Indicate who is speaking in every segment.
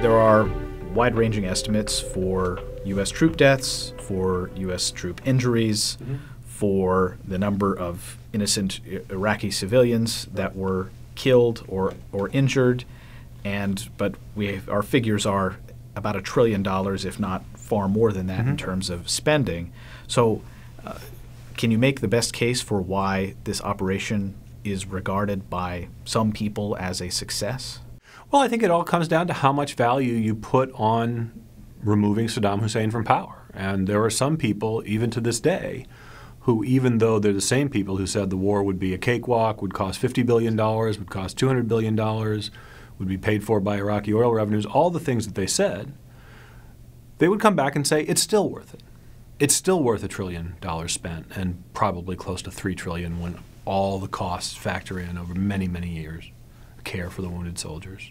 Speaker 1: There are wide-ranging estimates for U.S. troop deaths, for U.S. troop injuries, for the number of innocent Iraqi civilians that were killed or injured, but our figures are about $1 trillion, if not far more than that, in terms of spending. So can you make the best case for why this operation is regarded by some people as a success?
Speaker 2: Well, I think it all comes down to how much value you put on removing Saddam Hussein from power. And there are some people, even to this day, who, even though they're the same people who said the war would be a cakewalk, would cost $50 billion, would cost $200 billion, would be paid for by Iraqi oil revenues, all the things that they said, they would come back and say it's still worth it. It's still worth $1 trillion spent, and probably close to $3 trillion when all the costs factor in over many, many years, care for the wounded soldiers.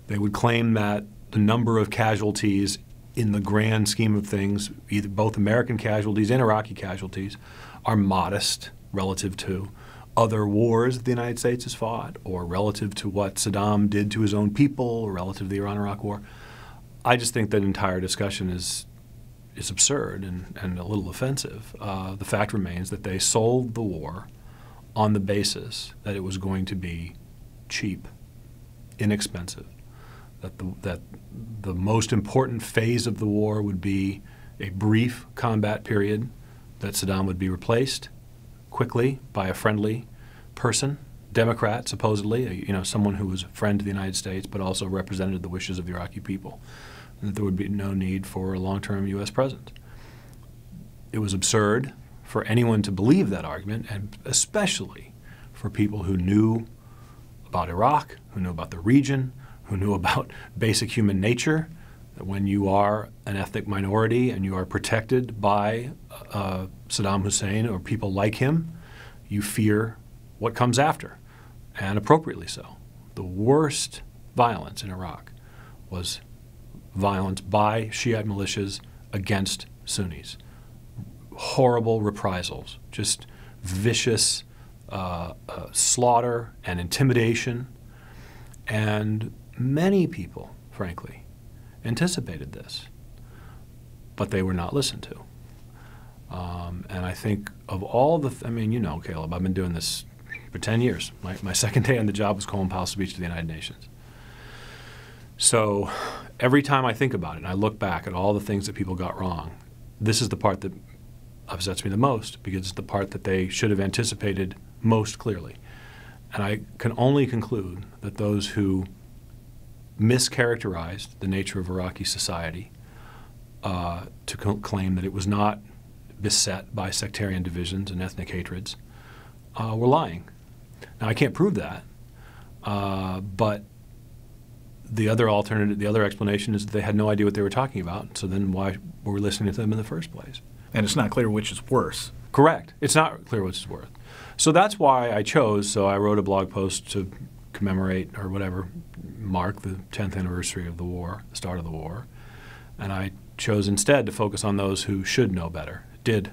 Speaker 2: They would claim that the number of casualties in the grand scheme of things, either both American casualties and Iraqi casualties, are modest relative to other wars that the United States has fought, or relative to what Saddam did to his own people, or relative to the Iran-Iraq War. I just think that entire discussion is absurd and a little offensive. The fact remains that they sold the war on the basis that it was going to be cheap, inexpensive, that the most important phase of the war would be a brief combat period, that Saddam would be replaced quickly by a friendly person, Democrat supposedly, someone who was a friend to the United States but also represented the wishes of the Iraqi people, and that there would be no need for a long-term U.S. presence. It was absurd for anyone to believe that argument, and especially for people who knew about Iraq, who knew about the region, who knew about basic human nature, that when you are an ethnic minority and you are protected by Saddam Hussein or people like him, you fear what comes after, and appropriately so. The worst violence in Iraq was violence by Shiite militias against Sunnis. Horrible reprisals, just vicious slaughter and intimidation. And many people, frankly, anticipated this, but they were not listened to. And I think of all the, Caleb, I've been doing this for 10 years. My second day on the job was Colin Powell's speech to the United Nations. So every time I think about it and I look back at all the things that people got wrong, this is the part that upsets me the most, because it's the part that they should have anticipated most clearly. And I can only conclude that those who mischaracterized the nature of Iraqi society to claim that it was not beset by sectarian divisions and ethnic hatreds were lying. Now, I can't prove that, but the other explanation is that they had no idea what they were talking about, so then why were we listening to them in the first place?
Speaker 1: And it's not clear which is worse.
Speaker 2: Correct. It's not clear which is worse. So that's why I wrote a blog post to commemorate or whatever, mark the 10th anniversary of the war, the start of the war. And I chose instead to focus on those who should know better, did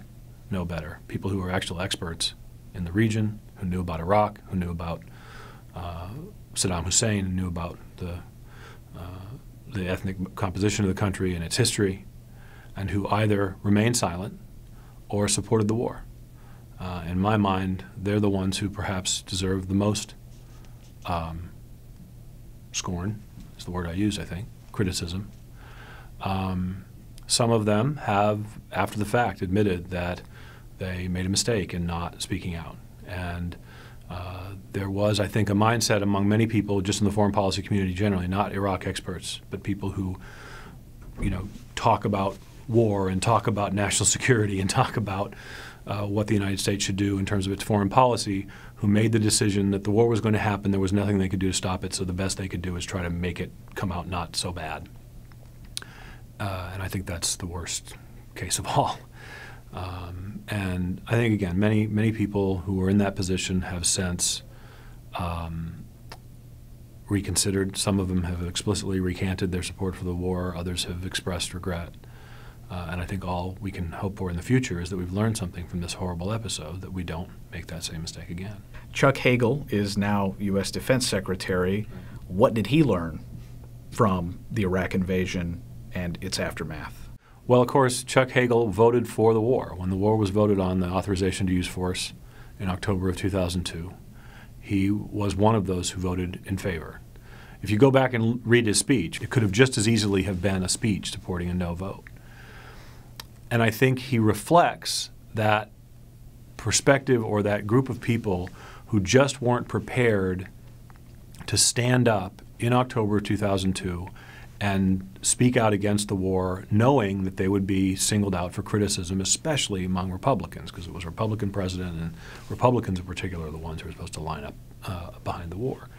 Speaker 2: know better, people who were actual experts in the region, who knew about Iraq, who knew about Saddam Hussein, and knew about the ethnic composition of the country and its history, and who either remained silent or supported the war. In my mind, they're the ones who perhaps deserve the most scorn, is the word I use, I think, criticism. Some of them have, after the fact, admitted that they made a mistake in not speaking out. And there was, I think, a mindset among many people just in the foreign policy community generally, not Iraq experts, but people who, talk about war and talk about national security and talk about what the United States should do in terms of its foreign policy, who made the decision that the war was going to happen, there was nothing they could do to stop it, so the best they could do is try to make it come out not so bad. And I think that's the worst case of all. And I think, again, many people who were in that position have since reconsidered. Some of them have explicitly recanted their support for the war. Others have expressed regret. And I think all we can hope for in the future is that we've learned something from this horrible episode, that we don't make that same mistake again.
Speaker 1: Chuck Hagel is now U.S. Defense Secretary. What did he learn from the Iraq invasion and its aftermath?
Speaker 2: Well, of course, Chuck Hagel voted for the war. When the war was voted on, the authorization to use force in October of 2002, he was one of those who voted in favor. If you go back and read his speech, it could have just as easily have been a speech supporting a no vote. And I think he reflects that perspective or that group of people who just weren't prepared to stand up in October 2002 and speak out against the war, knowing that they would be singled out for criticism, especially among Republicans, because it was a Republican president, and Republicans in particular are the ones who were supposed to line up behind the war.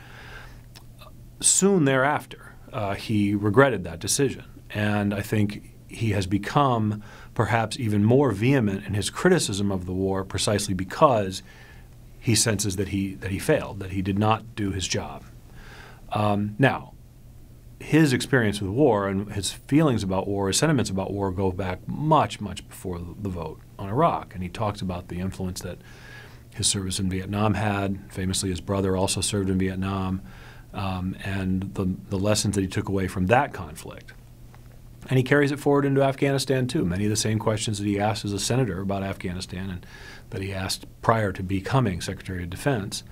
Speaker 2: Soon thereafter, he regretted that decision, and I think he has become perhaps even more vehement in his criticism of the war precisely because he senses that he failed, that he did not do his job. Now, his experience with war and his feelings about war, his sentiments about war go back much, much before the vote on Iraq. And he talks about the influence that his service in Vietnam had. Famously, his brother also served in Vietnam, and the lessons that he took away from that conflict. And he carries it forward into Afghanistan, too. Many of the same questions that he asked as a senator about Afghanistan and that he asked prior to becoming Secretary of Defense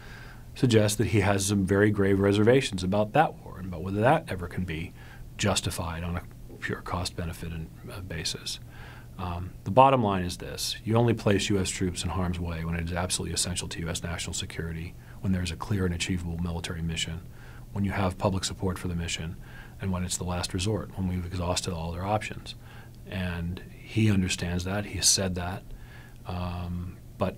Speaker 2: suggest that he has some very grave reservations about that war and about whether that ever can be justified on a pure cost-benefit basis. The bottom line is this. You only place U.S. troops in harm's way when it is absolutely essential to U.S. national security, when there is a clear and achievable military mission, when you have public support for the mission, and when it's the last resort, when we've exhausted all their options. And he understands that. He has said that. But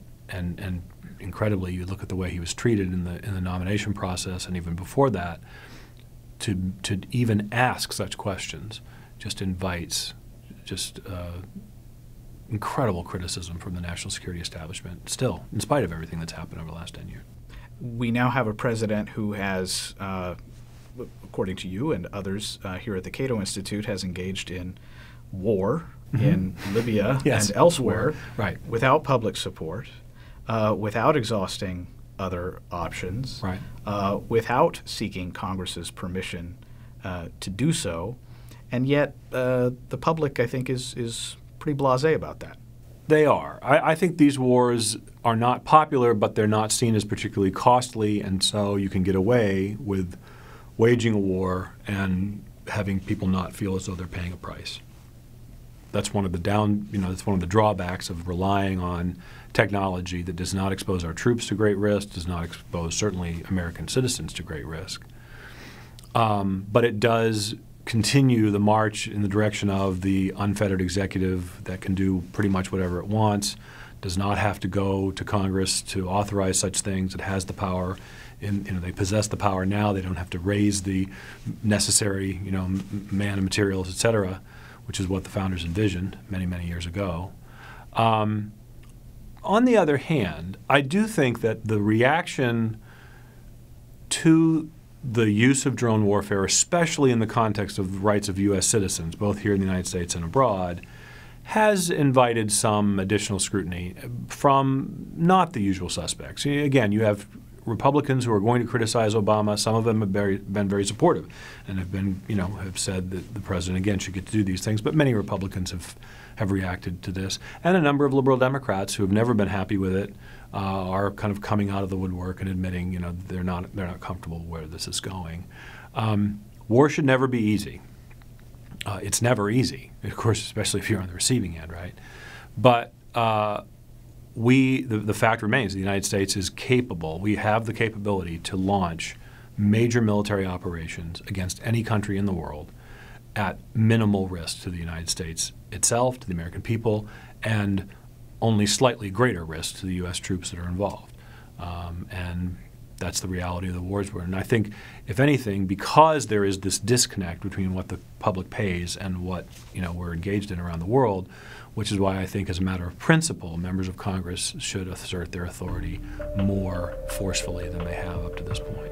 Speaker 2: incredibly, you look at the way he was treated in the nomination process, and even before that, to even ask such questions just invites incredible criticism from the national security establishment, still, in spite of everything that's happened over the last 10 years.
Speaker 1: We now have a president who has, according to you and others here at the Cato Institute, has engaged in war in Libya
Speaker 2: Yes,
Speaker 1: and elsewhere
Speaker 2: right,
Speaker 1: without public support, without exhausting other options,
Speaker 2: right,
Speaker 1: without seeking Congress's permission to do so, and yet the public, I think, is pretty blasé about that.
Speaker 2: They are. I think these wars are not popular, but they're not seen as particularly costly, and so you can get away with waging a war and having people not feel as though they're paying a price. That's one of the that's one of the drawbacks of relying on technology that does not expose our troops to great risk, does not expose certainly American citizens to great risk. But it does continue the march in the direction of the unfettered executive that can do pretty much whatever it wants, does not have to go to Congress to authorize such things. It has the power. They possess the power now. They don't have to raise the necessary, man and materials, et cetera, which is what the founders envisioned many, many years ago. On the other hand, I do think that the reaction to the use of drone warfare, especially in the context of the rights of U.S. citizens, both here in the United States and abroad, has invited some additional scrutiny from not the usual suspects. Again, you have Republicans who are going to criticize Obama. Some of them have been very supportive and have been, have said that the president, again, should get to do these things. But many Republicans have reacted to this. And a number of liberal Democrats who have never been happy with it are kind of coming out of the woodwork and admitting, they're not comfortable where this is going. War should never be easy. It's never easy, of course, especially if you're on the receiving end, right? But the fact remains the United States is capable. We have the capability to launch major military operations against any country in the world at minimal risk to the United States itself, to the American people, and only slightly greater risk to the U.S. troops that are involved. And that's the reality of the wars we're in. And I think, if anything, because there is this disconnect between what the public pays and what we're engaged in around the world, which is why I think, as a matter of principle, members of Congress should assert their authority more forcefully than they have up to this point.